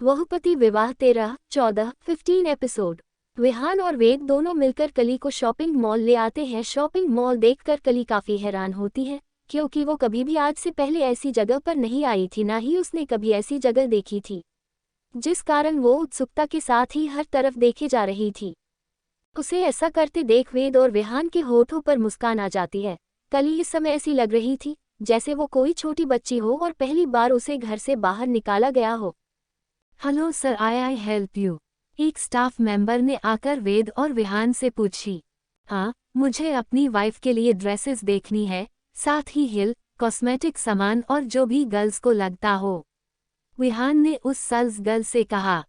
बहुपति विवाह 13-14-15 एपिसोड। विहान और वेद दोनों मिलकर कली को शॉपिंग मॉल ले आते हैं। शॉपिंग मॉल देखकर कली काफी हैरान होती है, क्योंकि वो कभी भी आज से पहले ऐसी जगह पर नहीं आई थी, ना ही उसने कभी ऐसी जगह देखी थी, जिस कारण वो उत्सुकता के साथ ही हर तरफ देखे जा रही थी। उसे ऐसा करते देख वेद और विहान के होठों पर मुस्कान आ जाती है। कली इस समय ऐसी लग रही थी जैसे वो कोई छोटी बच्ची हो और पहली बार उसे घर से बाहर निकाला गया हो। Hello sir, I help you? एक स्टाफ मेंबर ने आकर वेद और विहान से पूछी। हाँ, मुझे अपनी वाइफ के लिए ड्रेसेस देखनी है, साथ ही हिल, कॉस्मेटिक सामान और जो भी गर्ल्स को लगता हो। विहान ने उस सेल्स गर्ल से कहा।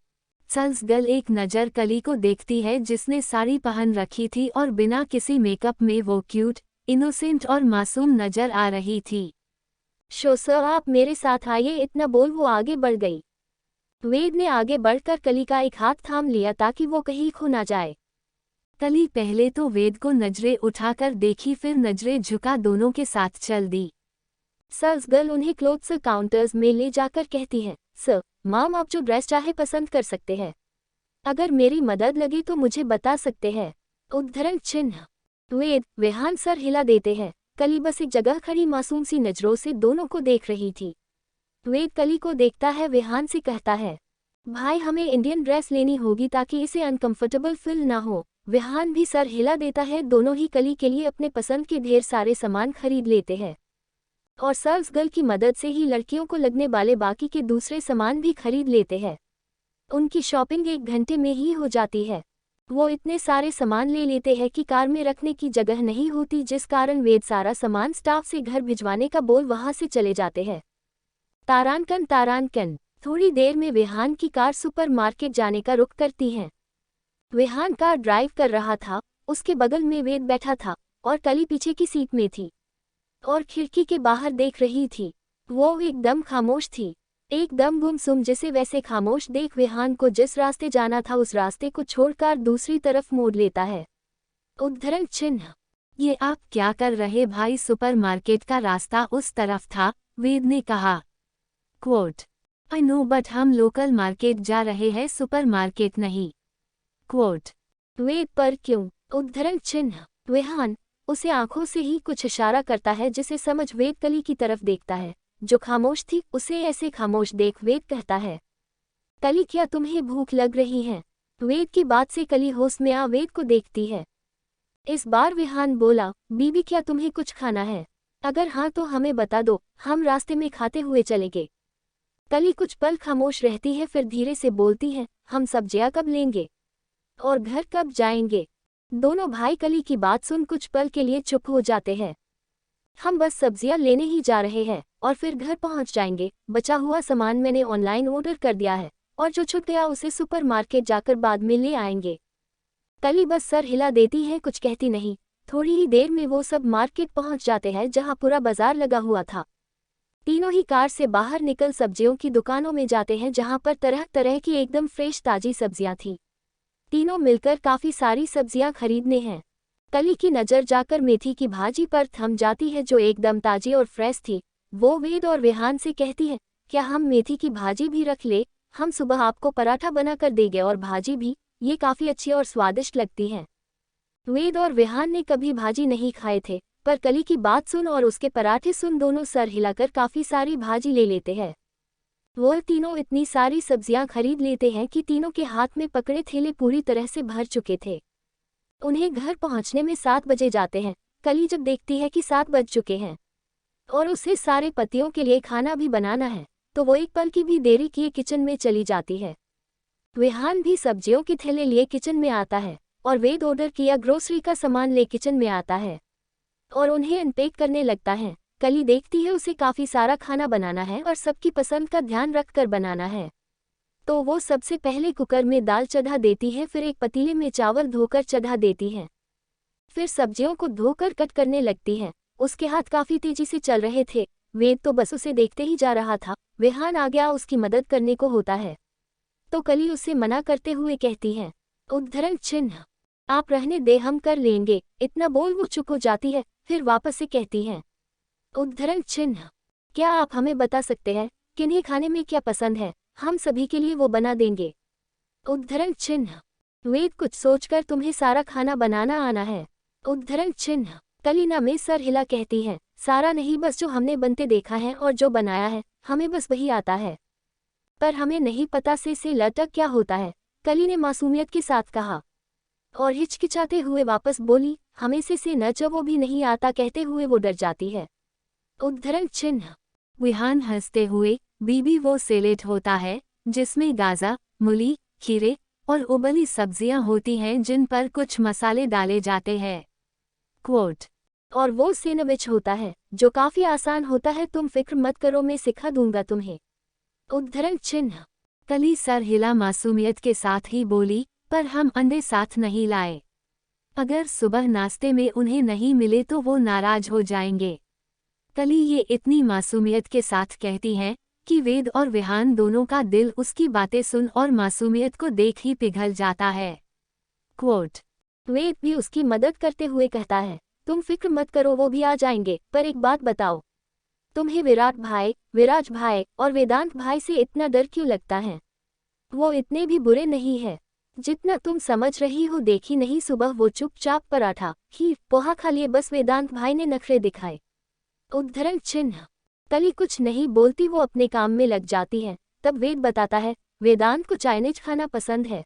सेल्स गर्ल एक नज़र कली को देखती है जिसने साड़ी पहन रखी थी और बिना किसी मेकअप में वो क्यूट, इनोसेंट और मासूम नजर आ रही थी। शो सर, आप मेरे साथ आइए, इतना बोल वो आगे बढ़ गई। वेद ने आगे बढ़कर कली का एक हाथ थाम लिया ताकि वो कहीं खो ना जाए। कली पहले तो वेद को नजरें उठाकर देखी, फिर नजरें झुका दोनों के साथ चल दी। सेल्स गर्ल उन्हें क्लोथ्स काउंटर्स में ले जाकर कहती है, सर माम, आप जो ड्रेस चाहे पसंद कर सकते हैं। अगर मेरी मदद लगे तो मुझे बता सकते हैं। उद्धरण चिन्ह। वेद विहान सर हिला देते हैं। कली बस एक जगह खड़ी मासूम सी नजरों से दोनों को देख रही थी। वेद कली को देखता है, विहान से कहता है, भाई हमें इंडियन ड्रेस लेनी होगी ताकि इसे अनकंफर्टेबल फील ना हो। विहान भी सर हिला देता है। दोनों ही कली के लिए अपने पसंद के ढेर सारे सामान खरीद लेते हैं और सेल्स गर्ल की मदद से ही लड़कियों को लगने वाले बाकी के दूसरे सामान भी खरीद लेते हैं। उनकी शॉपिंग 1 घंटे में ही हो जाती है। वो इतने सारे सामान ले लेते हैं कि कार में रखने की जगह नहीं होती, जिस कारण वेद सारा सामान स्टाफ से घर भिजवाने का बोल वहां से चले जाते हैं। तारांकन। थोड़ी देर में विहान की कार सुपरमार्केट जाने का रुख करती है। विहान कार ड्राइव कर रहा था, उसके बगल में वेद बैठा था और कली पीछे की सीट में थी और खिड़की के बाहर देख रही थी। वो एकदम खामोश थी, एकदम गुमसुम। जैसे वैसे खामोश देख विहान को जिस रास्ते जाना था उस रास्ते को छोड़कर दूसरी तरफ मोड़ लेता है। उद्धरण चिन्ह। ये आप क्या कर रहे भाई? सुपरमार्केट का रास्ता उस तरफ था, वेद ने कहा। क्वोट, आई नो बट हम लोकल मार्केट जा रहे हैं, सुपरमार्केट नहीं। क्वोट, वेद पर क्यों? उद्धरण चिन्ह। विहान उसे आंखों से ही कुछ इशारा करता है, जिसे समझ वेद कली की तरफ देखता है जो खामोश थी। उसे ऐसे खामोश देख वेद कहता है, कली क्या तुम्हें भूख लग रही है? वेद की बात से कली होश में आ वेद को देखती है। इस बार विहान बोला, बीबी क्या तुम्हें कुछ खाना है? अगर हाँ तो हमें बता दो, हम रास्ते में खाते हुए चलेंगे। कली कुछ पल खामोश रहती है, फिर धीरे से बोलती है, हम सब्जियां कब लेंगे और घर कब जाएंगे? दोनों भाई कली की बात सुन कुछ पल के लिए चुप हो जाते हैं। हम बस सब्जियां लेने ही जा रहे हैं और फिर घर पहुंच जाएंगे। बचा हुआ सामान मैंने ऑनलाइन ऑर्डर कर दिया है और जो छूट गया उसे सुपरमार्केट जाकर बाद में ले आएंगे। कली बस सर हिला देती है, कुछ कहती नहीं। थोड़ी ही देर में वो सब मार्केट पहुंच जाते हैं जहां पूरा बाजार लगा हुआ था। तीनों ही कार से बाहर निकल सब्जियों की दुकानों में जाते हैं जहां पर तरह तरह की एकदम फ्रेश ताजी सब्जियां थी। तीनों मिलकर काफी सारी सब्जियां खरीदने हैं। कली की नज़र जाकर मेथी की भाजी पर थम जाती है जो एकदम ताजी और फ्रेश थी। वो वेद और विहान से कहती है, क्या हम मेथी की भाजी भी रख ले? हम सुबह आपको पराठा बनाकर देंगे और भाजी भी, ये काफ़ी अच्छी और स्वादिष्ट लगती है। वेद और विहान ने कभी भाजी नहीं खाए थे, पर कली की बात सुन और उसके पराठे सुन दोनों सर हिलाकर काफ़ी सारी भाजी ले लेते हैं। वो तीनों इतनी सारी सब्जियां खरीद लेते हैं कि तीनों के हाथ में पकड़े थैले पूरी तरह से भर चुके थे। उन्हें घर पहुंचने में 7 बजे जाते हैं। कली जब देखती है कि 7 बज चुके हैं और उसे सारे पतियों के लिए खाना भी बनाना है, तो वो एक पल की भी देरी किए किचन में चली जाती है। विहान भी सब्जियों के थैले लिए किचन में आता है और वेद ऑर्डर किया ग्रोसरी का सामान ले किचन में आता है और उन्हें अनपैक करने लगता है। कली देखती है उसे काफ़ी सारा खाना बनाना है और सबकी पसंद का ध्यान रखकर बनाना है, तो वो सबसे पहले कुकर में दाल चढ़ा देती है, फिर एक पतीले में चावल धोकर चढ़ा देती है, फिर सब्जियों को धोकर कट करने लगती है। उसके हाथ काफ़ी तेजी से चल रहे थे। वेद तो बस उसे देखते ही जा रहा था। विहान आ गया, उसकी मदद करने को होता है, तो कली उसे मना करते हुए कहती है, उद्धरण चिन्ह, आप रहने दे, हम कर लेंगे। इतना बोल वो चुप हो जाती है, फिर वापस से कहती है, उद्धरण चिन्ह, क्या आप हमें बता सकते हैं किन्हें खाने में क्या पसंद है? हम सभी के लिए वो बना देंगे। उद्धरण चिन्ह। वेद कुछ सोचकर तुम्हें सारा खाना बनाना आना है। उद्धरण चिन्ह। कलीना में सर हिला कहती है, सारा नहीं, बस जो हमने बनते देखा है और जो बनाया है, हमें बस वही आता है। पर हमें नहीं पता से लटक क्या होता है, कली ने मासूमियत के साथ कहा। और हिचकिचाते हुए वापस बोली, हमें से न जो वो भी नहीं आता कहते हुए वो डर जाती है। उद्धरण चिन्ह। विहान हंसते हुए, बीबी वो सैलेड होता है जिसमें गाजर, मूली, खीरे और उबली सब्जियां होती हैं जिन पर कुछ मसाले डाले जाते हैं। क्वोट। और वो सैंडविच होता है जो काफी आसान होता है, तुम फिक्र मत करो, मैं सिखा दूंगा तुम्हें। उद्धरण चिन्ह। कली सर हिला मासूमियत के साथ ही बोली, पर हम अंडे साथ नहीं लाए। अगर सुबह नाश्ते में उन्हें नहीं मिले तो वो नाराज हो जाएंगे। कली ये इतनी मासूमियत के साथ कहती हैं कि वेद और विहान दोनों का दिल उसकी बातें सुन और मासूमियत को देख ही पिघल जाता है। क्वोट। वेद भी उसकी मदद करते हुए कहता है, तुम फिक्र मत करो, वो भी आ जाएंगे, पर एक बात बताओ, तुम्हें विराज भाई और वेदांत भाई से इतना डर क्यों लगता है? वो इतने भी बुरे नहीं है जितना तुम समझ रही हो। देखी नहीं, सुबह वो चुपचाप पराठा ही पोहा खा लिए, बस वेदांत भाई ने नखरे दिखाए। उद्धरण चिन्ह। कली कुछ नहीं बोलती, वो अपने काम में लग जाती है। तब वेद बताता है, वेदांत को चाइनीज खाना पसंद है।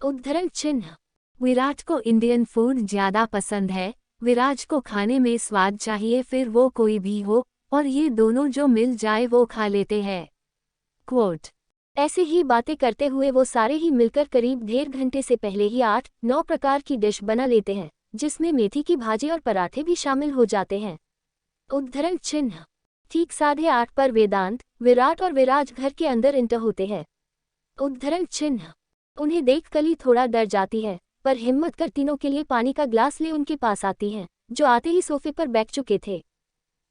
उद्धरण चिन्ह। विराट को इंडियन फूड ज्यादा पसंद है। विराज को खाने में स्वाद चाहिए, फिर वो कोई भी हो, और ये दोनों जो मिल जाए वो खा लेते हैं। क्वोट। ऐसे ही बातें करते हुए वो सारे ही मिलकर करीब 1.5 घंटे से पहले ही 8-9 प्रकार की डिश बना लेते हैं, जिसमें मेथी की भाजी और पराठे भी शामिल हो जाते हैं। उद्धरण चिन्ह। ठीक 8:30 पर वेदांत, विराट और विराज घर के अंदर इंटर होते हैं। उद्धरण चिन्ह। उन्हें देख कली थोड़ा डर जाती है, पर हिम्मत कर तीनों के लिए पानी का ग्लास ले उनके पास आती हैं, जो आते ही सोफे पर बैठ चुके थे।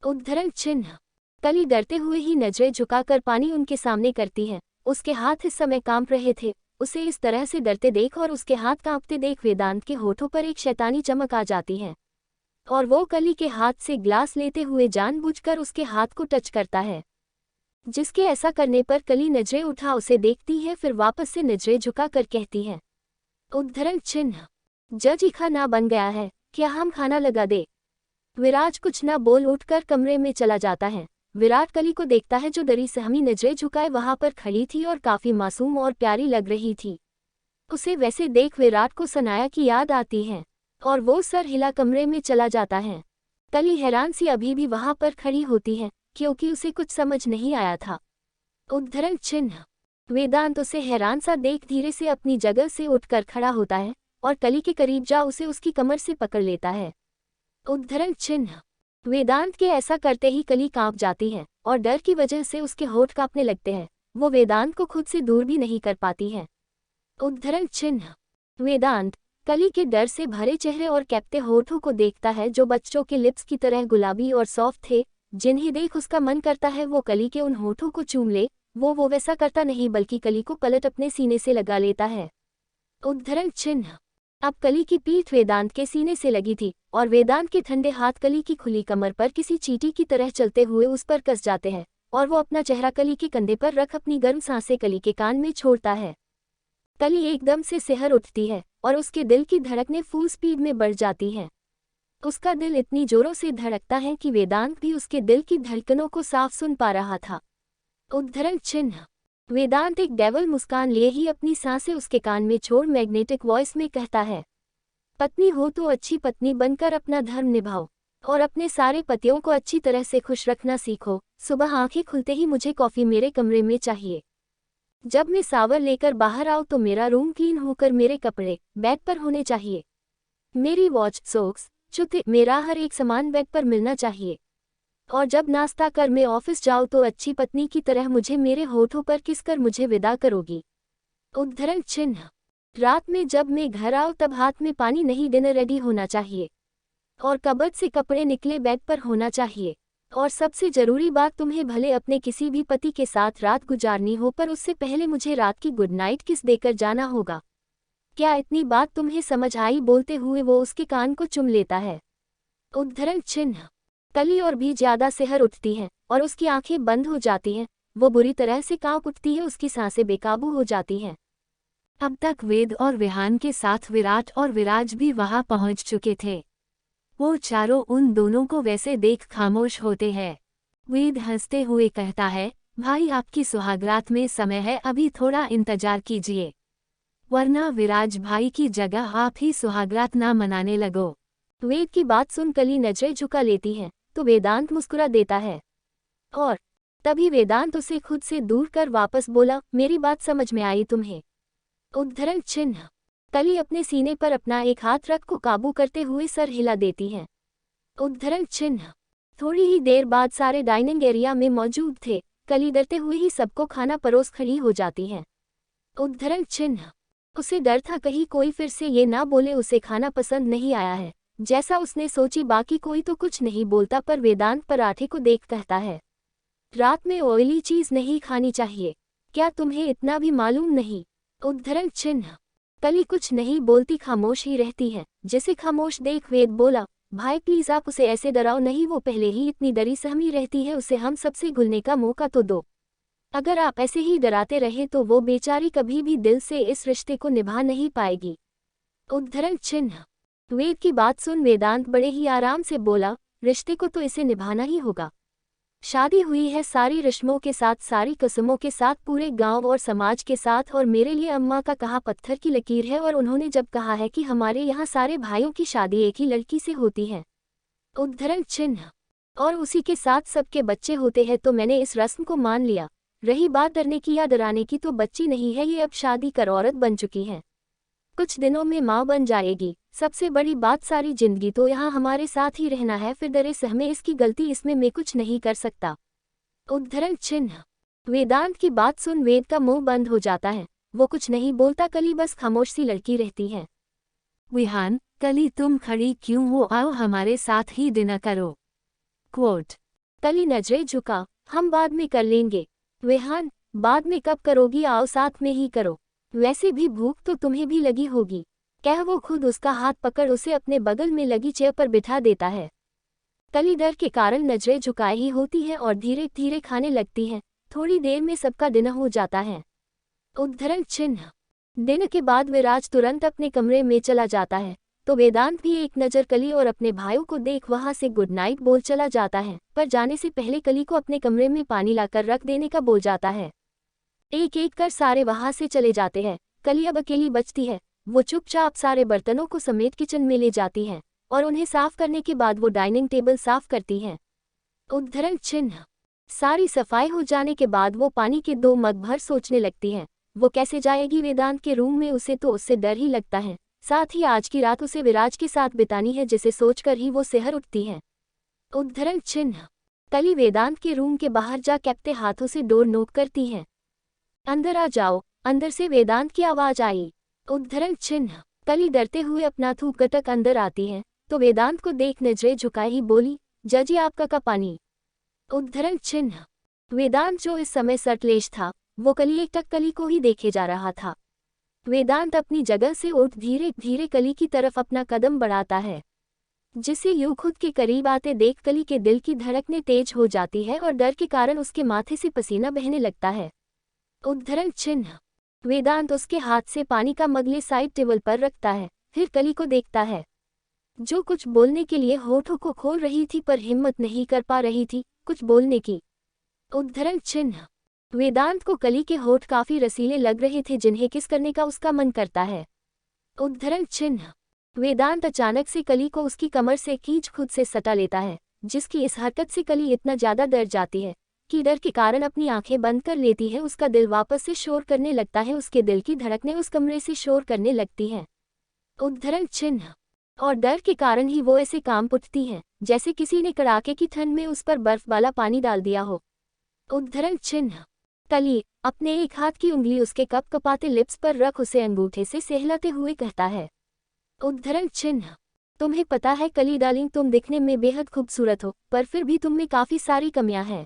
उद्धरण चिन्ह। कली डरते हुए ही नजरें झुकाकर पानी उनके सामने करती है। उसके हाथ इस समय कांप रहे थे। उसे इस तरह से डरते देख और उसके हाथ कांपते देख वेदांत के होठों पर एक शैतानी चमक आ जाती है, और वो कली के हाथ से ग्लास लेते हुए जानबूझकर उसके हाथ को टच करता है, जिसके ऐसा करने पर कली नजरें उठा उसे देखती है, फिर वापस से नजरें झुकाकर कहती है। उद्धरण चिन्ह। जज ही खाना बन गया है, क्या हम खाना लगा दे? विराज कुछ न बोल उठकर कमरे में चला जाता है। विराट कली को देखता है, जो डरी सहमी नजरें झुकाए वहां पर खड़ी थी और काफी मासूम और प्यारी लग रही थी। उसे वैसे देख विराट को सनाया की याद आती है, और वो सर हिला कमरे में चला जाता है। कली हैरान सी अभी भी वहां पर खड़ी होती है, क्योंकि उसे कुछ समझ नहीं आया था। उद्धरण चिन्ह। वेदांत उसे हैरान सा देख धीरे से अपनी जगह से उठकर खड़ा होता है और कली के करीब जा उसे उसकी कमर से पकड़ लेता है। उद्धरण चिन्ह। वेदांत के ऐसा करते ही कली कांप जाती है और डर की वजह से उसके होठ कांपने लगते हैं। वो वेदांत को खुद से दूर भी नहीं कर पाती है। उद्धरण चिन्ह। वेदांत कली के डर से भरे चेहरे और कैप्ते होठों को देखता है, जो बच्चों के लिप्स की तरह गुलाबी और सॉफ्ट थे, जिन्हें देख उसका मन करता है वो कली के उन होठों को चूम ले। वो वैसा करता नहीं, बल्कि कली को पलट अपने सीने से लगा लेता है। उद्धरण चिन्ह। अब कली की पीठ वेदांत के सीने से लगी थी और वेदांत के ठंडे हाथ कली की खुली कमर पर किसी चींटी की तरह चलते हुए उस पर कस जाते हैं, और वो अपना चेहरा कली के कंधे पर रख अपनी गर्म सांसें कली के कान में छोड़ता है। कली एकदम से सिहर उठती है और उसके दिल की धड़कनें फुल स्पीड में बढ़ जाती हैं। उसका दिल इतनी जोरों से धड़कता है कि वेदांत भी उसके दिल की धड़कनों को साफ सुन पा रहा था। उद्धरण चिन्ह। वेदांत एक डेवल मुस्कान लिए ही अपनी सांसें उसके कान में छोड़ मैग्नेटिक वॉइस में कहता है, पत्नी हो तो अच्छी पत्नी बनकर अपना धर्म निभाओ और अपने सारे पतियों को अच्छी तरह से खुश रखना सीखो। सुबह आंखें खुलते ही मुझे कॉफी मेरे कमरे में चाहिए। जब मैं शावर लेकर बाहर आऊँ तो मेरा रूम क्लीन होकर मेरे कपड़े बेड पर होने चाहिए। मेरी वॉच, सॉक्स, जूते, मेरा हर एक सामान बेड पर मिलना चाहिए। और जब नाश्ता कर मैं ऑफिस जाऊँ तो अच्छी पत्नी की तरह मुझे मेरे होठों पर किसकर मुझे विदा करोगी। उद्धरण चिन्ह। रात में जब मैं घर आऊँ तब हाथ में पानी नहीं, डिनर रेडी होना चाहिए और कबर्ड से कपड़े निकले बेड पर होना चाहिए। और सबसे जरूरी बात, तुम्हें भले अपने किसी भी पति के साथ रात गुजारनी हो, पर उससे पहले मुझे रात की गुड नाइट किस देकर जाना होगा। क्या इतनी बात तुम्हें समझ आई? बोलते हुए वो उसके कान को चुम लेता है। उद्धरण चिन्ह। कली और भी ज्यादा सिहर उठती है और उसकी आंखें बंद हो जाती हैं। वो बुरी तरह से कांप उठती है, उसकी सांसें बेकाबू हो जाती हैं। अब तक वेद और विहान के साथ विराट और विराज भी वहां पहुंच चुके थे। वो चारों उन दोनों को वैसे देख खामोश होते हैं। वेद हंसते हुए कहता है, भाई आपकी सुहागरात में समय है, अभी थोड़ा इंतजार कीजिए, वरना विराज भाई की जगह आप ही सुहागरात ना मनाने लगो। वेद की बात सुन कली नजरें झुका लेती है तो वेदांत मुस्कुरा देता है और तभी वेदांत उसे खुद से दूर कर वापस बोला, मेरी बात समझ में आई तुम्हें? उद्धरण चिन्ह। कली अपने सीने पर अपना एक हाथ रख को काबू करते हुए सर हिला देती है। उद्धरण चिन्ह। थोड़ी ही देर बाद सारे डाइनिंग एरिया में मौजूद थे। कली डरते हुए ही सबको खाना परोस खड़ी हो जाती है। उद्धरण चिन्ह। उसे डर था कहीं कोई फिर से ये ना बोले उसे खाना पसंद नहीं आया है। जैसा उसने सोची बाकी कोई तो कुछ नहीं बोलता, पर वेदांत पराठे को देख कहता है, रात में ऑयली चीज नहीं खानी चाहिए, क्या तुम्हें इतना भी मालूम नहीं? उद्धरण चिन्ह। कली कुछ नहीं बोलती, खामोश ही रहती है। जिसे खामोश देख वेद बोला, भाई प्लीज आप उसे ऐसे डराओ नहीं, वो पहले ही इतनी डरी सहमी रहती है, उसे हम सबसे घुलने का मौका तो दो। अगर आप ऐसे ही डराते रहे तो वो बेचारी कभी भी दिल से इस रिश्ते को निभा नहीं पाएगी। उद्धरण चिन्ह। वेद की बात सुन वेदांत बड़े ही आराम से बोला, रिश्ते को तो इसे निभाना ही होगा। शादी हुई है सारी रस्मों के साथ, सारी कसमों के साथ, पूरे गांव और समाज के साथ, और मेरे लिए अम्मा का कहा पत्थर की लकीर है। और उन्होंने जब कहा है कि हमारे यहाँ सारे भाइयों की शादी एक ही लड़की से होती है, उद्धरण चिन्ह, और उसी के साथ सबके बच्चे होते हैं, तो मैंने इस रस्म को मान लिया। रही बात डरने की या डराने की, तो बच्ची नहीं है ये, अब शादी कर औरत बन चुकी है, कुछ दिनों में माँ बन जाएगी। सबसे बड़ी बात, सारी जिंदगी तो यहाँ हमारे साथ ही रहना है, फिर डरे सहमे इसकी गलती, इसमें मैं कुछ नहीं कर सकता। उद्धरण चिन्ह। वेदांत की बात सुन वेद का मुंह बंद हो जाता है, वो कुछ नहीं बोलता। कली बस खामोश सी लड़की रहती है। विहान, कली तुम खड़ी क्यों हो, आओ हमारे साथ ही डिनर करो। क्वोट। कली नजरें झुका, हम बाद में कर लेंगे। विहान, बाद में कब करोगी, आओ साथ में ही करो, वैसे भी भूख तो तुम्हें भी लगी होगी, कह वो खुद उसका हाथ पकड़ उसे अपने बगल में लगी चेयर पर बिठा देता है। कली डर के कारण नजरें झुकाए ही होती है और धीरे धीरे खाने लगती है। थोड़ी देर में सबका डिनर हो जाता है। उद्धरण चिन्ह। डिनर के बाद विराज तुरंत अपने कमरे में चला जाता है, तो वेदांत भी एक नज़र कली और अपने भाइयों को देख वहां से गुड नाइट बोल चला जाता है, पर जाने से पहले कली को अपने कमरे में पानी लाकर रख देने का बोल जाता है। एक एक कर सारे वहां से चले जाते हैं। कली अब अकेली बचती है। वो चुपचाप सारे बर्तनों को समेट किचन में ले जाती है और उन्हें साफ करने के बाद वो डाइनिंग टेबल साफ करती है। उद्धरण चिन्ह। सारी सफाई हो जाने के बाद वो पानी के 2 मग भर सोचने लगती है, वो कैसे जाएगी वेदांत के रूम में, उसे तो उससे डर ही लगता है। साथ ही आज की रात उसे विराज के साथ बितानी है, जिसे सोचकर ही वो सिहर उठती है। उद्धरण चिन्ह। कली वेदांत के रूम के बाहर जा कैप्टे हाथों से डोर नोक करती है, अंदर आ जाओ। अंदर से वेदांत की आवाज आई। उद्धरण चिन्ह। कली डरते हुए अपना थूक गटक अंदर आती है, तो वेदांत को देख नजरें झुकाए ही बोली, जजी आपका का पानी। उद्धरण चिन्ह। वेदांत जो इस समय सर्टलेश था, वो कली एक टक कली को ही देखे जा रहा था। वेदांत अपनी जगह से उठ धीरे धीरे कली की तरफ अपना कदम बढ़ाता है, जिसे यूं खुद के करीब आते देख कली के दिल की धड़कनें तेज हो जाती है और डर के कारण उसके माथे से पसीना बहने लगता है। उद्धरण चिन्ह। वेदांत उसके हाथ से पानी का मगले साइड टेबल पर रखता है, फिर कली को देखता है, जो कुछ बोलने के लिए होठों को खोल रही थी पर हिम्मत नहीं कर पा रही थी कुछ बोलने की। उद्धरण चिन्ह। वेदांत को कली के होठ काफी रसीले लग रहे थे, जिन्हें किस करने का उसका मन करता है। उद्धरण चिन्ह। वेदांत अचानक से कली को उसकी कमर से खींच खुद से सटा लेता है, जिसकी इस हरकत से कली इतना ज्यादा डर जाती है कि डर के कारण अपनी आंखें बंद कर लेती है। उसका दिल वापस से शोर करने लगता है, उसके दिल की धड़कनें उस कमरे से शोर करने लगती हैं। उद्धरण चिन्ह। और डर के कारण ही वो ऐसे कांप उठती हैं, जैसे किसी ने कड़ाके की ठंड में उस पर बर्फ वाला पानी डाल दिया हो। उद्धरण चिन्ह। कली अपने एक हाथ की उंगली उसके कपकपाते लिप्स पर रख उसे अंगूठे से सहलाते हुए कहता है। उद्धरण चिन्ह। तुम्हें पता है कली डार्लिंग, तुम दिखने में बेहद खूबसूरत हो, पर फिर भी तुम में काफी सारी कमियां हैं।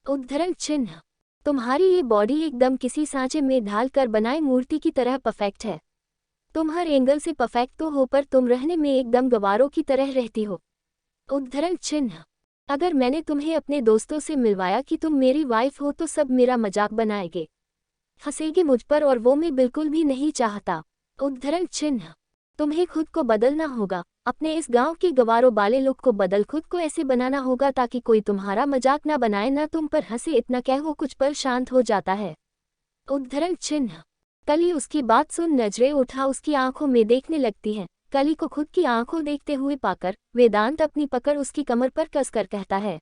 उद्धरण चिन्ह। तुम्हारी ये बॉडी एकदम किसी सांचे में ढाल कर बनाए मूर्ति की तरह परफेक्ट है। तुम हर एंगल से परफेक्ट तो हो, पर तुम रहने में एकदम गवारों की तरह रहती हो। उद्धरण चिन्ह। अगर मैंने तुम्हें अपने दोस्तों से मिलवाया कि तुम मेरी वाइफ हो तो सब मेरा मजाक बनाएंगे, हंसेंगे मुझ पर, और वो मैं बिल्कुल भी नहीं चाहता। उद्धरण चिन्ह। तुम्हें खुद को बदलना होगा, अपने इस गांव के गवारों वाले लोग को बदल खुद को ऐसे बनाना होगा ताकि कोई तुम्हारा मजाक ना बनाए, ना तुम पर हंसे। इतना कह वो कुछ पल शांत हो जाता है। उद्धरण चिन्ह। कली उसकी बात सुन नजरें उठा उसकी आंखों में देखने लगती है। कली को खुद की आंखों देखते हुए पाकर वेदांत अपनी पकड़ उसकी कमर पर कसकर कहता है,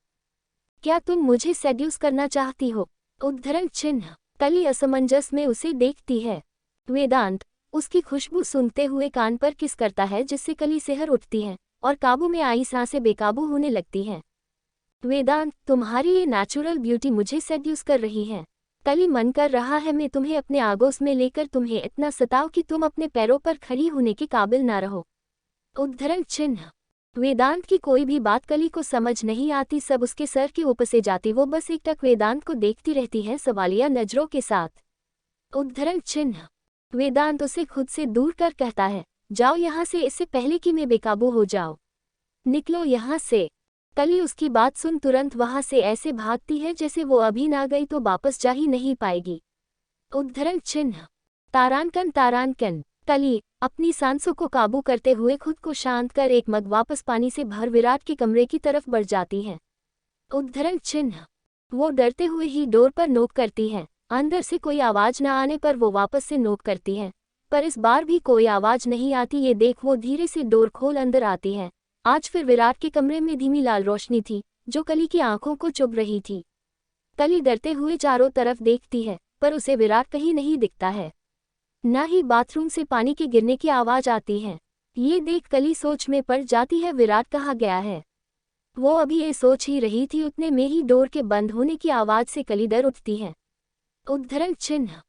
क्या तुम मुझे सेड्यूस करना चाहती हो? उद्धरण चिन्ह। कली असमंजस में उसे देखती है। वेदांत उसकी खुशबू सूंघते हुए कान पर किस करता है, जिससे कली सिहर उठती है और काबू में आई सांसें बेकाबू होने लगती हैं। वेदांत, तुम्हारी ये नेचुरल ब्यूटी मुझे सेड्यूस कर रही है। कली, मन कर रहा है मैं तुम्हें अपने आगोश में लेकर तुम्हें इतना सताऊं कि तुम अपने पैरों पर खड़ी होने के काबिल ना रहो। उद्धरण चिन्ह। वेदांत की कोई भी बात कली को समझ नहीं आती, सब उसके सर के ऊपर से जाती। वो बस एकटक वेदांत को देखती रहती है सवालिया नजरों के साथ। उद्धरण चिन्ह। वेदांत उसे खुद से दूर कर कहता है, जाओ यहाँ से, इससे पहले कि मैं बेकाबू हो जाऊं। निकलो यहाँ से। कली उसकी बात सुन तुरंत वहां से ऐसे भागती है जैसे वो अभी ना गई तो वापस जा ही नहीं पाएगी। उद्धरण चिन्ह। तारांकन तारांकन। कली अपनी सांसों को काबू करते हुए खुद को शांत कर एक मग वापस पानी से भर विराट के कमरे की तरफ बढ़ जाती है। उद्धरण चिन्ह। वो डरते हुए ही डोर पर नोक करती है। अंदर से कोई आवाज न आने पर वो वापस से नोक करती है, पर इस बार भी कोई आवाज नहीं आती। ये देख वो धीरे से डोर खोल अंदर आती है। आज फिर विराट के कमरे में धीमी लाल रोशनी थी जो कली की आंखों को चुभ रही थी। कली डरते हुए चारों तरफ देखती है, पर उसे विराट कहीं नहीं दिखता है, न ही बाथरूम से पानी के गिरने की आवाज आती है। ये देख कली सोच में पड़ जाती है, विराट कहाँ गया है। वो अभी ये सोच ही रही थी, उतने में ही डोर के बंद होने की आवाज से कली डर उठती है। उद्धरण चिन्ह।